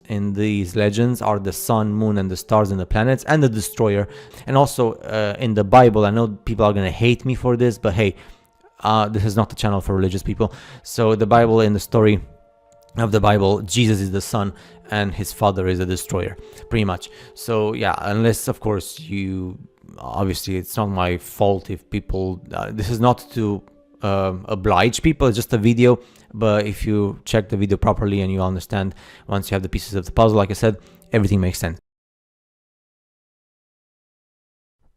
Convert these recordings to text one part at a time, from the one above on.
in these legends are the sun, moon, and the stars and the planets, and the destroyer. And also in the Bible, I know people are going to hate me for this, but hey, this is not a channel for religious people. So the Bible, in the story of the Bible, Jesus is the sun and his father is a destroyer, pretty much. So yeah, unless of course you, obviously it's not my fault if people, this is not to oblige people, it's just a video. But if you check the video properly and you understand, once you have the pieces of the puzzle, like I said, everything makes sense.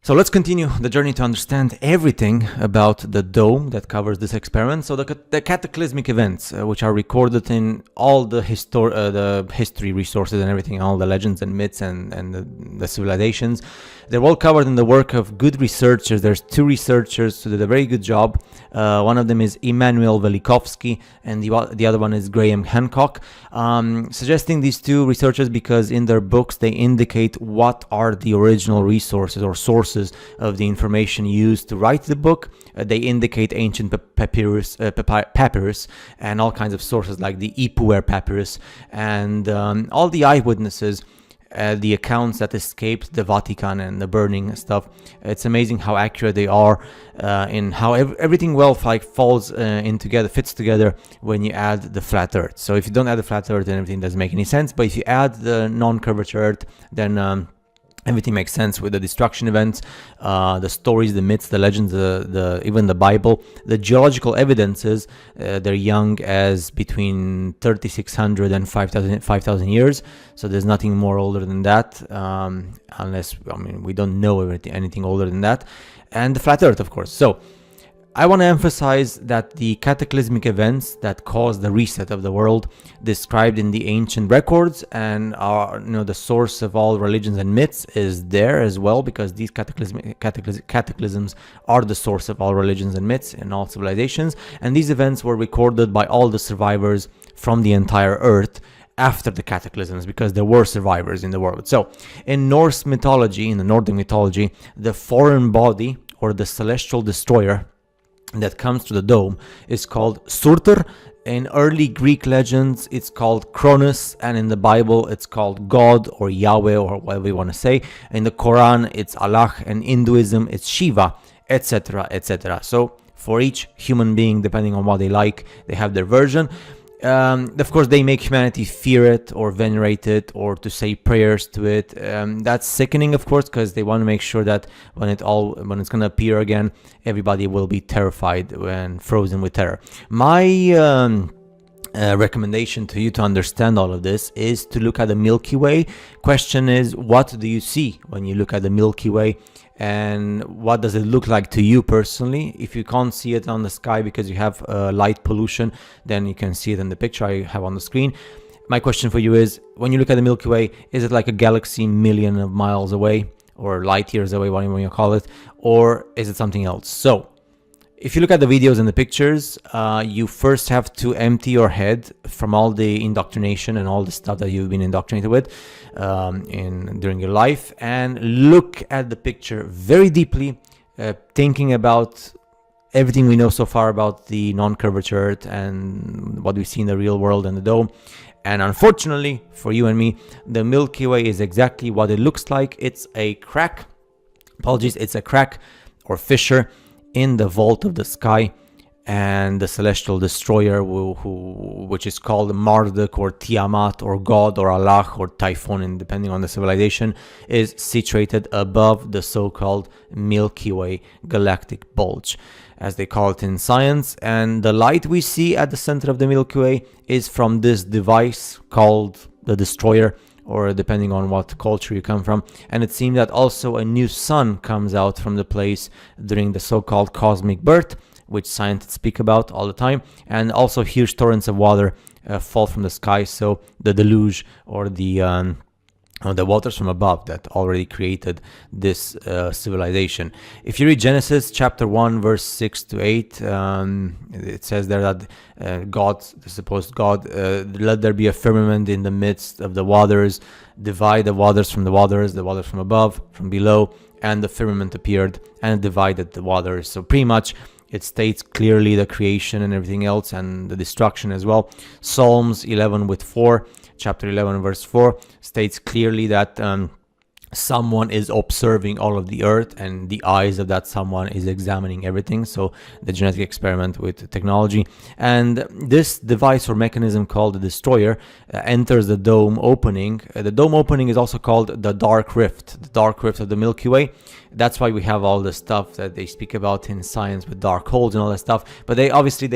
So let's continue the journey to understand everything about the dome that covers this experiment. So the cataclysmic events, which are recorded in all the history resources and everything, all the legends and myths and the civilizations, they're all covered in the work of good researchers. There's 2 researchers who did a very good job. One of them is Immanuel Velikovsky, and the other one is Graham Hancock. Suggesting these 2 researchers because in their books they indicate what are the original resources or sources of the information used to write the book. They indicate ancient papyrus and all kinds of sources like the Ipuwer papyrus and all the eyewitnesses, the accounts that escaped the Vatican and the burning stuff. It's amazing how accurate they are in how everything falls in together, fits together when you add the flat earth. So if you don't add the flat earth, then everything doesn't make any sense. But if you add the non-curvature earth, then everything makes sense with the destruction events, the stories, the myths, the legends, even the Bible. The geological evidences, they're young as between 3,600 and 5,000 years. So there's nothing more older than that, unless, we don't know anything older than that. And the flat earth, of course. So I want to emphasize that the cataclysmic events that caused the reset of the world described in the ancient records and are, the source of all religions and myths is there as well, because these cataclysms are the source of all religions and myths in all civilizations. And these events were recorded by all the survivors from the entire earth after the cataclysms, because there were survivors in the world. So in Norse mythology, in the Northern mythology, the foreign body or the celestial destroyer that comes to the dome is called Surtur. In early Greek legends, it's called Cronus, and in the Bible, it's called God or Yahweh or whatever you want to say. In the Quran, it's Allah, and Hinduism, it's Shiva, etc., etc. So for each human being, depending on what they like, they have their version. Of course, they make humanity fear it or venerate it or to say prayers to it. That's sickening, of course, because they want to make sure that when it's going to appear again, everybody will be terrified and frozen with terror. My recommendation to you to understand all of this is to look at the Milky Way. Question is, what do you see when you look at the Milky Way? And what does it look like to you personally? If you can't see it on the sky because you have light pollution, then you can see it in the picture I have on the screen. My question for you is, when you look at the Milky Way, is it like a galaxy million of miles away, or light years away, whatever you call it, or is it something else? So if you look at the videos and the pictures, you first have to empty your head from all the indoctrination and all the stuff that you've been indoctrinated with during your life, and look at the picture very deeply, thinking about everything we know so far about the non-curvature Earth and what we see in the real world and the dome. And unfortunately for you and me, the Milky Way is exactly what it looks like. It's a crack, it's a crack or fissure in the vault of the sky, and the celestial destroyer, which is called Marduk or Tiamat or God or Allah or Typhon, depending on the civilization, is situated above the so-called Milky Way galactic bulge, as they call it in science. And the light we see at the center of the Milky Way is from this device called the destroyer, or depending on what culture you come from. And it seems that also a new sun comes out from the place during the so-called cosmic birth, which scientists speak about all the time. And also huge torrents of water fall from the sky, so the deluge or the waters from above that already created this civilization. If you read Genesis chapter 1 verse 6 to 8, it says there that God, the supposed God, let there be a firmament in the midst of the waters, divide the waters from above, from below, and the firmament appeared and divided the waters. So pretty much it states clearly the creation and everything else, and the destruction as well. Psalms 11:4, chapter 11 verse 4, states clearly that someone is observing all of the earth, and the eyes of that someone is examining everything. So the genetic experiment with technology. And this device or mechanism called the destroyer enters the dome opening. The dome opening is also called the dark rift of the Milky Way. That's why we have all the stuff that they speak about in science with dark holes and all that stuff. But they obviously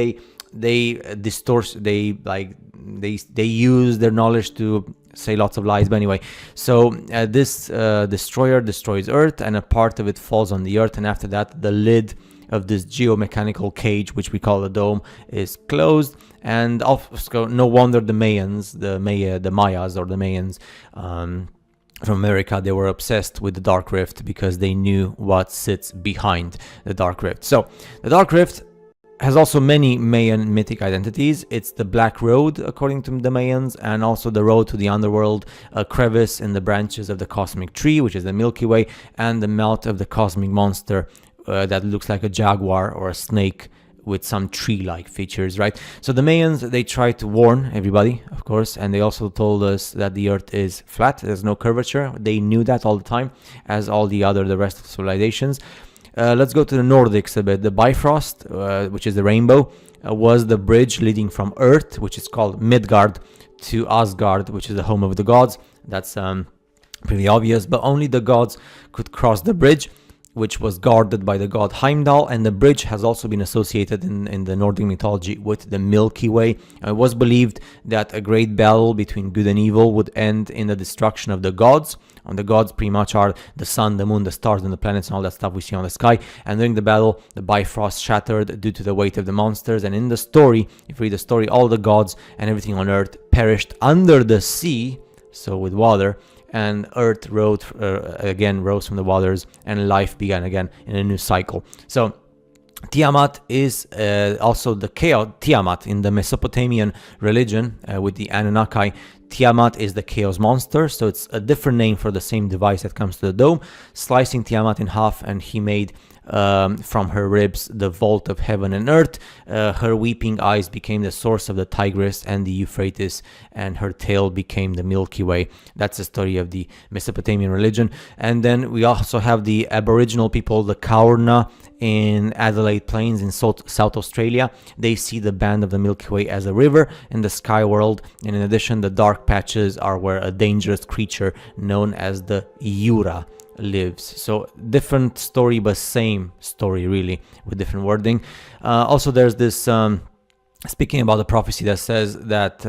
they distort, they use their knowledge to say lots of lies. But anyway, so this destroyer destroys Earth, and a part of it falls on the Earth, and after that the lid of this geomechanical cage, which we call the dome, is closed. And also, no wonder the Mayans, the Mayas or the Mayans from America, they were obsessed with the dark rift because they knew what sits behind the dark rift. So the dark rift has also many Mayan mythic identities. It's the Black Road, according to the Mayans, and also the road to the underworld, a crevice in the branches of the cosmic tree, which is the Milky Way, and the mouth of the cosmic monster that looks like a jaguar or a snake with some tree-like features, right? So the Mayans, they try to warn everybody, of course, and they also told us that the Earth is flat, there's no curvature. They knew that all the time, as all the rest of civilizations. Let's go to the Nordics a bit. The Bifrost, which is the rainbow, was the bridge leading from Earth, which is called Midgard, to Asgard, which is the home of the gods. That's pretty obvious, but only the gods could cross the bridge, which was guarded by the god Heimdall, and the bridge has also been associated in the Nordic mythology with the Milky Way. It was believed that a great battle between good and evil would end in the destruction of the gods. And the gods pretty much are the sun, the moon, the stars, and the planets, and all that stuff we see on the sky. And during the battle, the Bifrost shattered due to the weight of the monsters. And in the story, if you read the story, all the gods and everything on Earth perished under the sea, so with water, and Earth rose from the waters, and life began again in a new cycle. So Tiamat is also the chaos. Tiamat in the Mesopotamian religion with the Anunnaki, Tiamat is the chaos monster, so it's a different name for the same device that comes to the dome. Slicing Tiamat in half, and he made from her ribs the vault of heaven and earth. Her weeping eyes became the source of the Tigris and the Euphrates, and her tail became the Milky Way. That's the story of the Mesopotamian religion. And then we also have the Aboriginal people, the Kaurna, in Adelaide Plains in South Australia. They see the band of the Milky Way as a river in the sky world, and in addition, the dark patches are where a dangerous creature known as the Yura lives. So different story, but same story really, with different wording. Also, there's this speaking about the prophecy that says that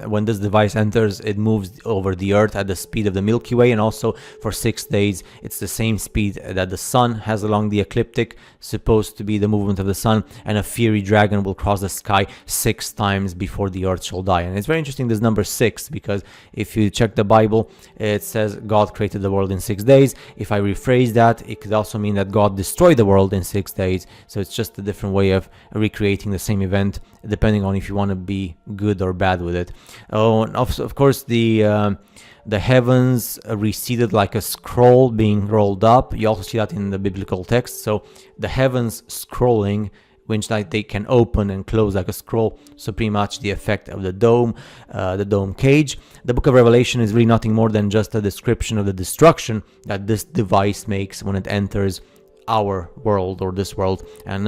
when this device enters, it moves over the earth at the speed of the Milky Way, and also for 6 days it's the same speed that the sun has along the ecliptic, supposed to be the movement of the sun, and a fiery dragon will cross the sky 6 times before the earth shall die. And it's very interesting, this number 6, because if you check the Bible, it says God created the world in 6 days. If I rephrase that, it could also mean that God destroyed the world in 6 days. So it's just a different way of recreating the same event, depending on if you want to be good or bad with it. Oh, and of course, the heavens receded like a scroll being rolled up. You also see that in the biblical text. So the heavens scrolling, which like they can open and close like a scroll. So pretty much the effect of the dome cage. The book of Revelation is really nothing more than just a description of the destruction that this device makes when it enters our world, or this world. And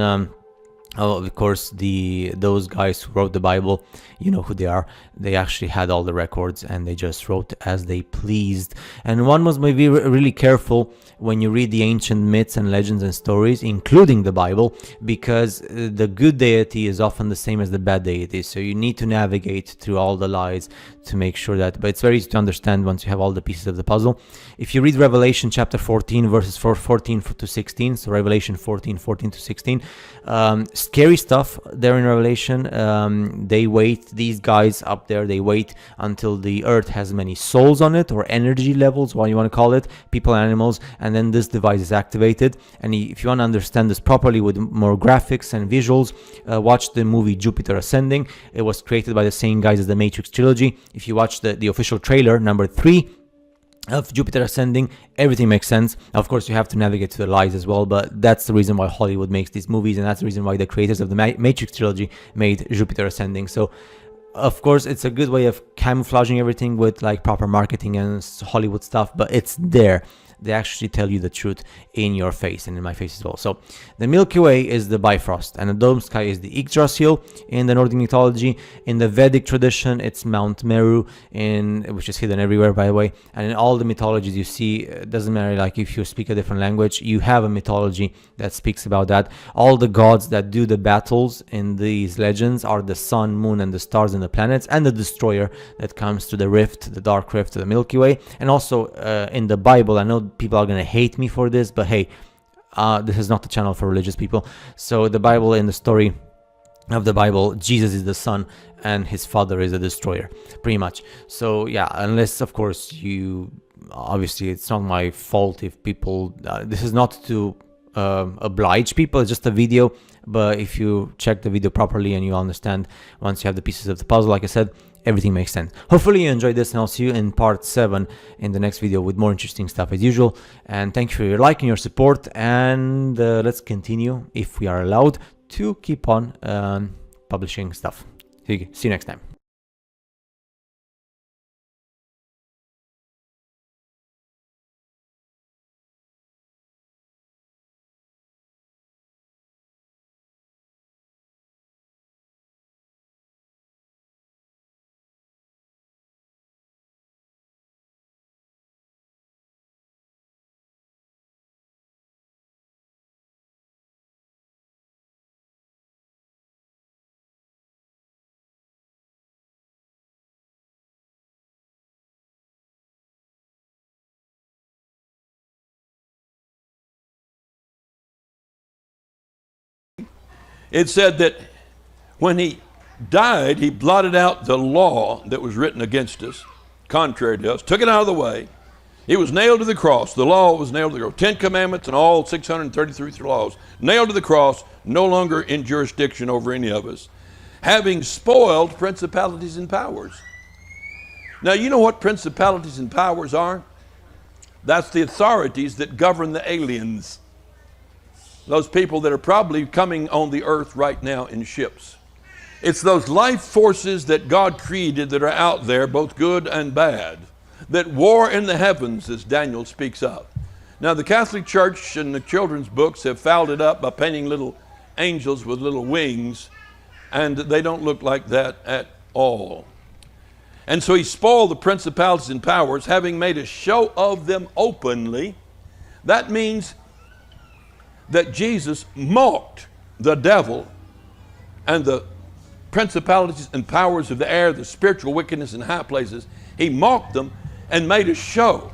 of course, those guys who wrote the Bible, you know who they are. They actually had all the records, and they just wrote as they pleased. And one must be really careful when you read the ancient myths and legends and stories, including the Bible, because the good deity is often the same as the bad deity. So you need to navigate through all the lies to make sure that, but it's very easy to understand once you have all the pieces of the puzzle. If you read Revelation chapter 14, verses 14 to 16, so Revelation 14 to 16, scary stuff there in Revelation. These guys up there, they wait until the earth has many souls on it, or energy levels, what you want to call it, people and animals, and then this device is activated. And if you want to understand this properly with more graphics and visuals, watch the movie Jupiter Ascending. It was created by the same guys as the Matrix trilogy. If you watch the official trailer, number 3, of Jupiter ascending, everything makes sense. Of course, you have to navigate to the lies as well, but that's the reason why Hollywood makes these movies, and that's the reason why the creators of the Matrix trilogy made Jupiter ascending. So of course, it's a good way of camouflaging everything with like proper marketing and Hollywood stuff, but it's there. They actually tell you the truth in your face and in my face as well. So the Milky Way is the Bifrost, and the dome sky is the Yggdrasil in the Nordic mythology. In the Vedic tradition, it's Mount Meru, which is hidden everywhere, by the way. And in all the mythologies you see, it doesn't matter like if you speak a different language, you have a mythology that speaks about that. All the gods that do the battles in these legends are the sun, moon, and the stars and the planets, and the destroyer that comes to the rift, the dark rift, to the Milky Way. And also in the Bible, I know people are going to hate me for this, but hey, this is not a channel for religious people. So the Bible, in the story of the Bible, Jesus is the son and his father is a destroyer, pretty much. So yeah, unless of course you, obviously it's not my fault if people, this is not to oblige people, it's just a video. But if you check the video properly and you understand, once you have the pieces of the puzzle, like I said, everything makes sense. Hopefully you enjoyed this, and I'll see you in part 7 in the next video with more interesting stuff as usual. And thank you for your like and your support, and let's continue, if we are allowed, to keep on publishing stuff. See you next time. It said that when he died, he blotted out the law that was written against us, contrary to us, took it out of the way. He was nailed to the cross. The law was nailed to the cross. 10 commandments and all 633 laws nailed to the cross, no longer in jurisdiction over any of us, having spoiled principalities and powers. Now, you know what principalities and powers are? That's the authorities that govern the aliens. Those people that are probably coming on the earth right now in ships. It's those life forces that God created that are out there, both good and bad, that war in the heavens, as Daniel speaks of. Now, the Catholic Church and the children's books have fouled it up by painting little angels with little wings, and they don't look like that at all. And so he spoiled the principalities and powers, having made a show of them openly. That means that Jesus mocked the devil and the principalities and powers of the air, the spiritual wickedness in high places. He mocked them and made a show.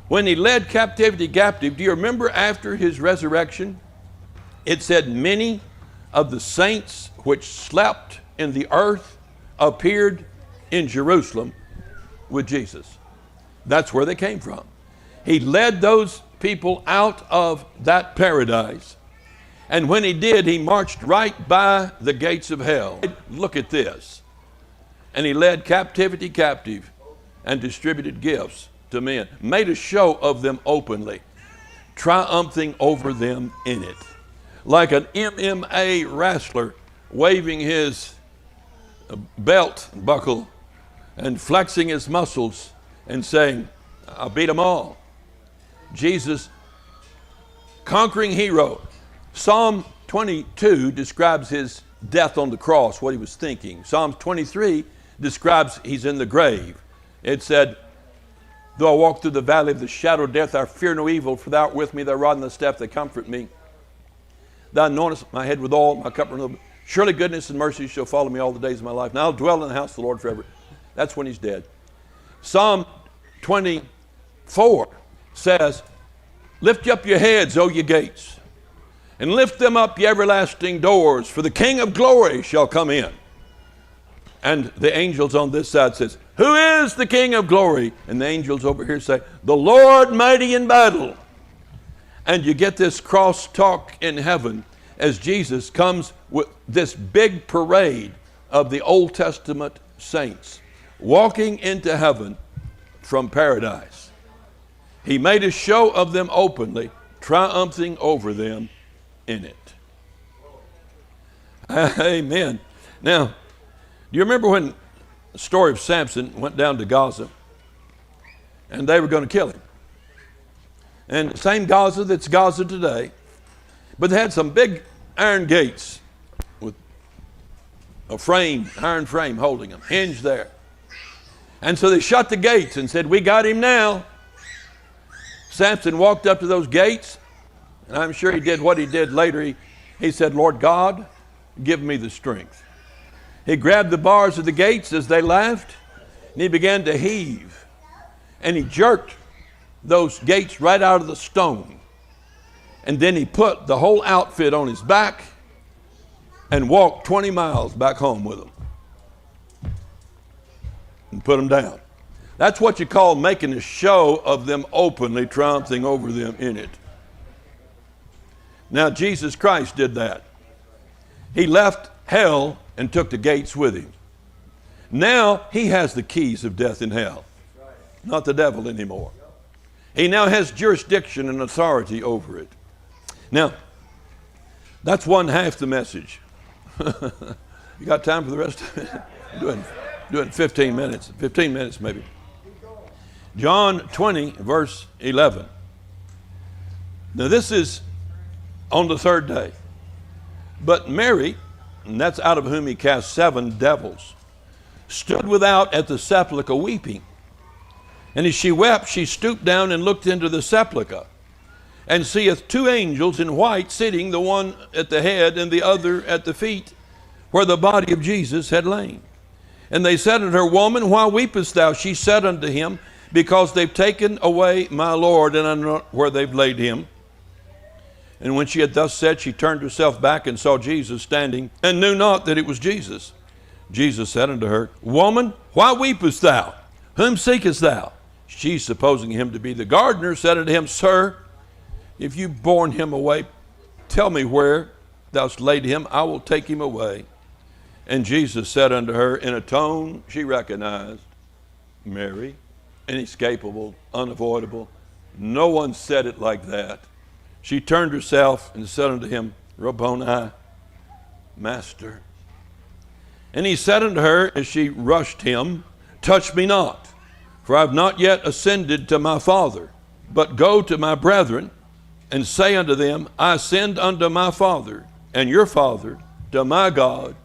When he led captivity captive, do you remember after his resurrection? It said many of the saints which slept in the earth appeared in Jerusalem with Jesus. That's where they came from. He led those people out of that paradise. And when he did, he marched right by the gates of hell. Look at this. And he led captivity captive and distributed gifts to men. Made a show of them openly, triumphing over them in it. Like an MMA wrestler waving his belt buckle and flexing his muscles and saying, I beat them all. Jesus, conquering hero. Psalm 22 describes his death on the cross, what he was thinking. Psalm 23 describes he's in the grave. It said, though I walk through the valley of the shadow of death, I fear no evil, for thou art with me, thy rod and thy staff, they comfort me. Thou anointest my head with oil, my cup runneth over. Surely goodness and mercy shall follow me all the days of my life. And I'll dwell in the house of the Lord forever. That's when he's dead. Psalm 24 says, lift up your heads, O ye gates, and lift them up, ye everlasting doors, for the King of glory shall come in. And the angels on this side says, who is the King of glory? And the angels over here say, the Lord mighty in battle. And you get this cross talk in heaven as Jesus comes with this big parade of the Old Testament saints walking into heaven from paradise. He made a show of them openly, triumphing over them in it. Amen. Now, do you remember when the story of Samson went down to Gaza and they were going to kill him? And the same Gaza that's Gaza today, but they had some big iron gates with a frame, iron frame holding them, hinged there. And so they shut the gates and said, "We got him now." Samson walked up to those gates, and I'm sure he did what he did later. He said, "Lord God, give me the strength." He grabbed the bars of the gates as they laughed, and he began to heave. And he jerked those gates right out of the stone. And then he put the whole outfit on his back and walked 20 miles back home with them and put them down. That's what you call making a show of them openly, triumphing over them in it. Now, Jesus Christ did that. He left hell and took the gates with him. Now he has the keys of death and hell, not the devil anymore. He now has jurisdiction and authority over it. Now, that's one half the message. You got time for the rest of it? Doing 15 minutes. 15 minutes maybe. John 20, verse 11. Now this is on the third day. But Mary, and that's out of whom he cast 7 devils, stood without at the sepulchre weeping. And as she wept, she stooped down and looked into the sepulchre, and seeth 2 angels in white sitting, the one at the head and the other at the feet, where the body of Jesus had lain. And they said unto her, "Woman, why weepest thou?" She said unto him, "Because they've taken away my Lord, and I know not where they've laid him." And when she had thus said, she turned herself back and saw Jesus standing, and knew not that it was Jesus. Jesus said unto her, "Woman, why weepest thou? Whom seekest thou?" She, supposing him to be the gardener, said unto him, "Sir, if you've borne him away, tell me where thou hast laid him. I will take him away." And Jesus said unto her in a tone she recognized, "Mary." Inescapable, unavoidable. No one said it like that. She turned herself and said unto him, "Rabboni," Master. And he said unto her as she rushed him, "Touch me not, for I have not yet ascended to my Father, but go to my brethren and say unto them, I ascend unto my Father and your Father, to my God